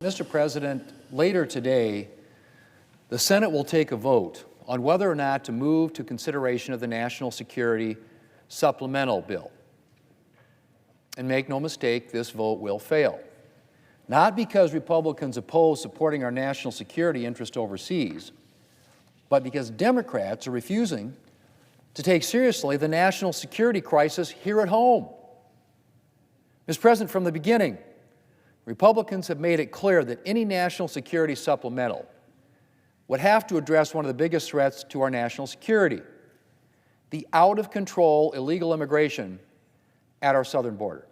Mr. President, later today, the Senate will take a vote on whether or not to move to consideration of the National Security Supplemental Bill. And make no mistake, this vote will fail. Not because Republicans oppose supporting our national security interest overseas, but because Democrats are refusing to take seriously the national security crisis here at home. Mr. President, from the beginning, Republicans have made it clear that any national security supplemental would have to address one of the biggest threats to our national security, the out-of-control illegal immigration at our southern border.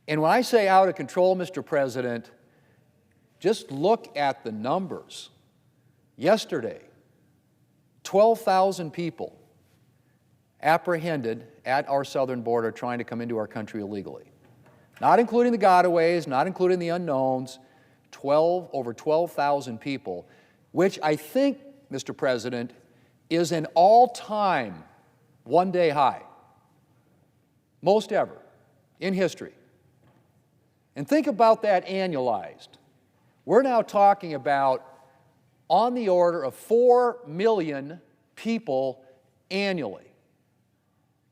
And when I say out of control, Mr. President, just look at the numbers. Yesterday, 12,000 people apprehended at our southern border trying to come into our country illegally. Not including the gotaways, not including the unknowns, over 12,000 people, which I think, Mr. President, is an all-time one-day high, most ever in history. And think about that annualized. We're now talking about on the order of 4 million people annually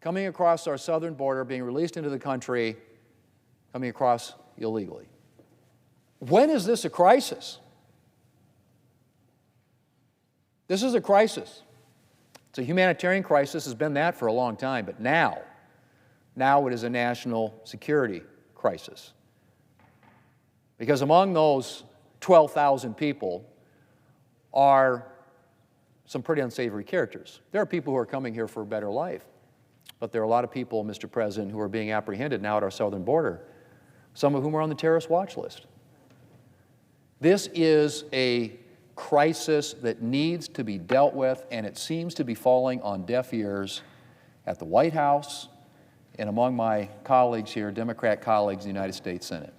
coming across our southern border, being released into the country, coming across illegally. When is this a crisis? This is a crisis. It's a humanitarian crisis, has been that for a long time, but now it is a national security crisis. Because among those 12,000 people are some pretty unsavory characters. There are people who are coming here for a better life, but there are a lot of people, Mr. President, who are being apprehended now at our southern border, some of whom are on the terrorist watch list. This is a crisis that needs to be dealt with, and it seems to be falling on deaf ears at the White House and among my colleagues here, Democrat colleagues in the United States Senate.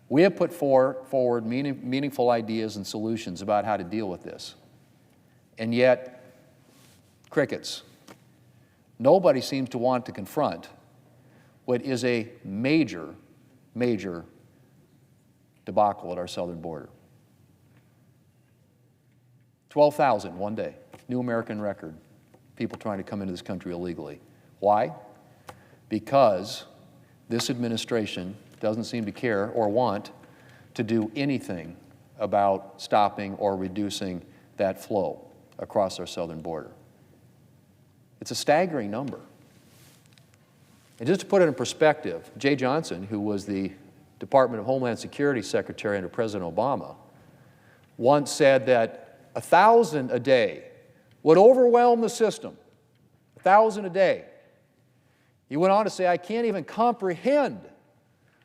We have put forward meaningful ideas and solutions about how to deal with this, and yet, crickets. Nobody seems to want to confront what is a major debacle at our southern border. 12,000 one day, new American record, people trying to come into this country illegally. Why? Because this administration doesn't seem to care or want to do anything about stopping or reducing that flow across our southern border. It's a staggering number. And just to put it in perspective, Jay Johnson, who was the Department of Homeland Security Secretary under President Obama, once said that 1,000 a day would overwhelm the system. 1,000 a day. He went on to say, I can't even comprehend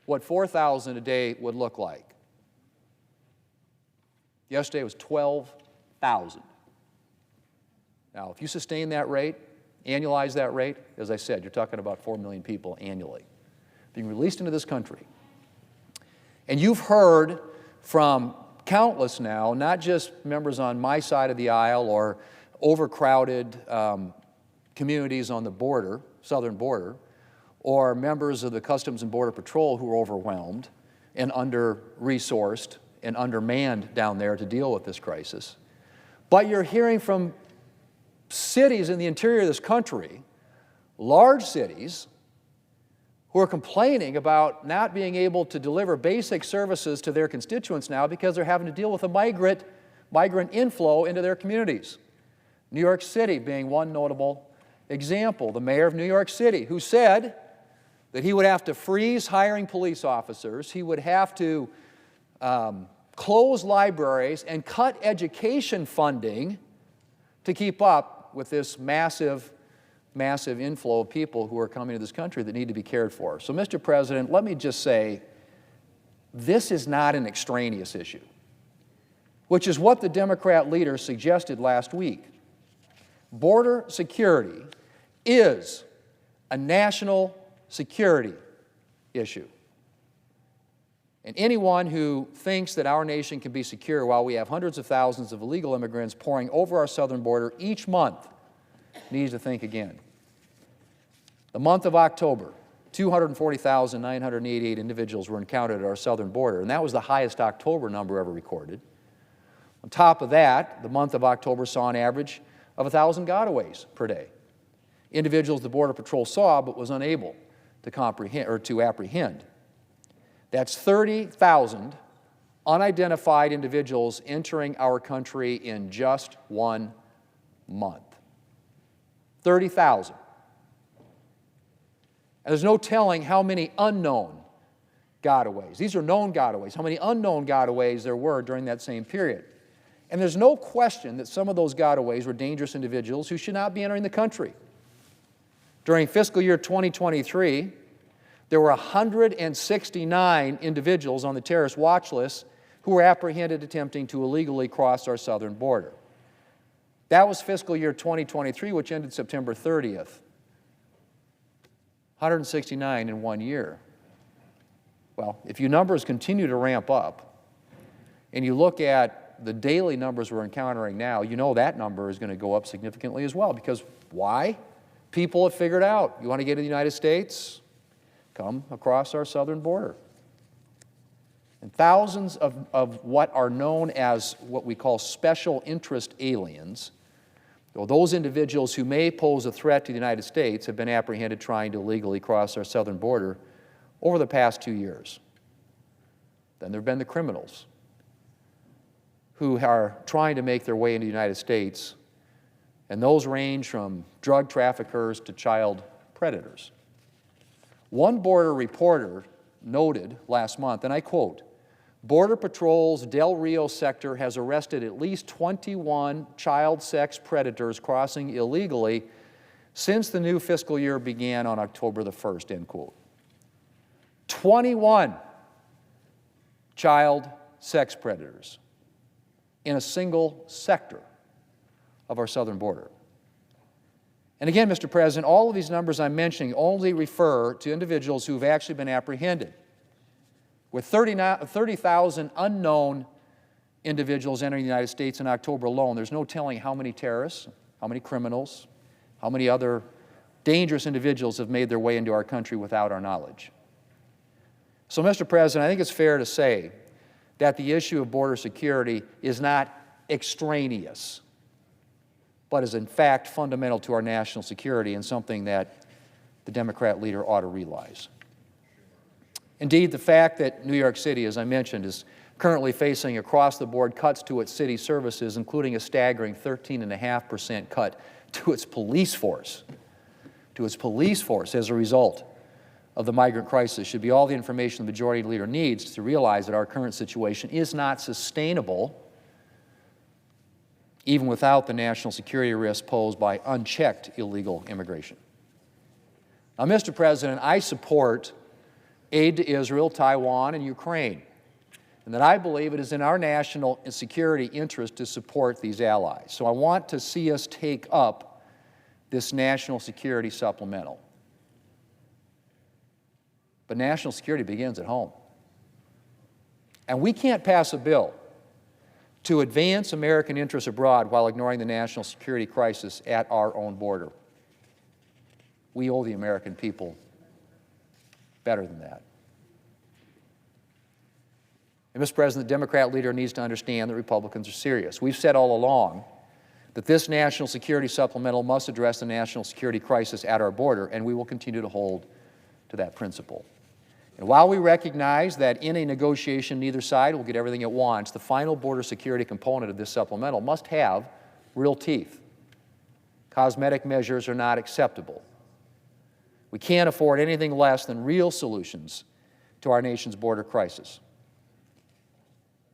what 4,000 a day would look like. Yesterday was 12,000. Now, if you sustain that rate, annualize that rate, as I said, you're talking about 4 million people annually being released into this country. And you've heard from countless now, not just members on my side of the aisle or overcrowded communities on the border, southern border, or members of the Customs and Border Patrol who are overwhelmed and under-resourced and undermanned down there to deal with this crisis. But you're hearing from cities in the interior of this country, large cities, who are complaining about not being able to deliver basic services to their constituents now because they're having to deal with a migrant inflow into their communities. New York City being one notable example. The mayor of New York City, who said that he would have to freeze hiring police officers, he would have to close libraries and cut education funding to keep up with this massive inflow of people who are coming to this country that need to be cared for. So, Mr. President, let me just say, this is not an extraneous issue, which is what the Democrat leader suggested last week. Border security is a national security issue. And anyone who thinks that our nation can be secure while we have hundreds of thousands of illegal immigrants pouring over our southern border each month needs to think again. The month of October 240,988 individuals were encountered at our southern border, and that was the highest October number ever recorded. On top of that, the month of October saw an average of 1,000 gotaways per day. Individuals the Border Patrol saw but was unable to comprehend or to apprehend. That's 30,000 unidentified individuals entering our country in just 1 month. 30,000. And there's no telling how many unknown gotaways. These are known gotaways. How many unknown gotaways there were during that same period. And there's no question that some of those gotaways were dangerous individuals who should not be entering the country. During fiscal year 2023, there were 169 individuals on the terrorist watch list who were apprehended attempting to illegally cross our southern border. That was fiscal year 2023, which ended September 30th. 169 in 1 year. Well, if your numbers continue to ramp up, and you look at the daily numbers we're encountering now, you know that number is going to go up significantly as well. Because why? People have figured out, you want to get to the United States? Come across our southern border. And thousands of what are known as what we call special interest aliens, or those individuals who may pose a threat to the United States, have been apprehended trying to illegally cross our southern border over the past 2 years. Then there have been the criminals who are trying to make their way into the United States, and those range from drug traffickers to child predators. One border reporter noted last month, and I quote, "Border Patrol's Del Rio sector has arrested at least 21 child sex predators crossing illegally since the new fiscal year began on October the 1st, end quote. 21 child sex predators in a single sector of our southern border. And again, Mr. President, all of these numbers I'm mentioning only refer to individuals who've actually been apprehended. With 30,000 unknown individuals entering the United States in October alone, there's no telling how many terrorists, how many criminals, how many other dangerous individuals have made their way into our country without our knowledge. So, Mr. President, I think it's fair to say that the issue of border security is not extraneous, but is in fact fundamental to our national security and something that the Democrat leader ought to realize. Indeed, the fact that New York City, as I mentioned, is currently facing across-the-board cuts to its city services, including a staggering 13.5% cut to its police force as a result of the migrant crisis, should be all the information the Majority Leader needs to realize that our current situation is not sustainable, even without the national security risk posed by unchecked illegal immigration. Now, Mr. President, I support aid to Israel, Taiwan, and Ukraine, and that I believe it is in our national security interest to support these allies. So I want to see us take up this national security supplemental. But national security begins at home. And we can't pass a bill to advance American interests abroad while ignoring the national security crisis at our own border. We owe the American people better than that. And, Mr. President, the Democrat leader needs to understand that Republicans are serious. We've said all along that this national security supplemental must address the national security crisis at our border, and we will continue to hold to that principle. And while we recognize that in a negotiation neither side will get everything it wants, the final border security component of this supplemental must have real teeth. Cosmetic measures are not acceptable. We can't afford anything less than real solutions to our nation's border crisis.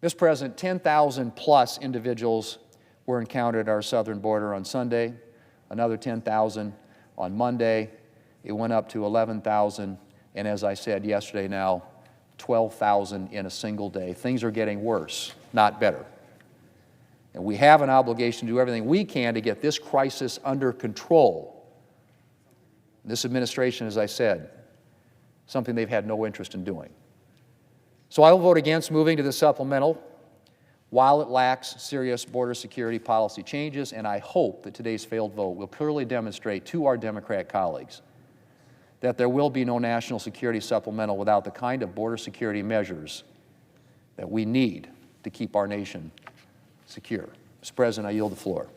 Mr. President, 10,000 plus individuals were encountered at our southern border on Sunday, another 10,000 on Monday. It went up to 11,000, and as I said yesterday now, 12,000 in a single day. Things are getting worse, not better. And we have an obligation to do everything we can to get this crisis under control. This administration, as I said, something they've had no interest in doing. So I will vote against moving to the supplemental while it lacks serious border security policy changes, and I hope that today's failed vote will clearly demonstrate to our Democrat colleagues that there will be no national security supplemental without the kind of border security measures that we need to keep our nation secure. Mr. President, I yield the floor.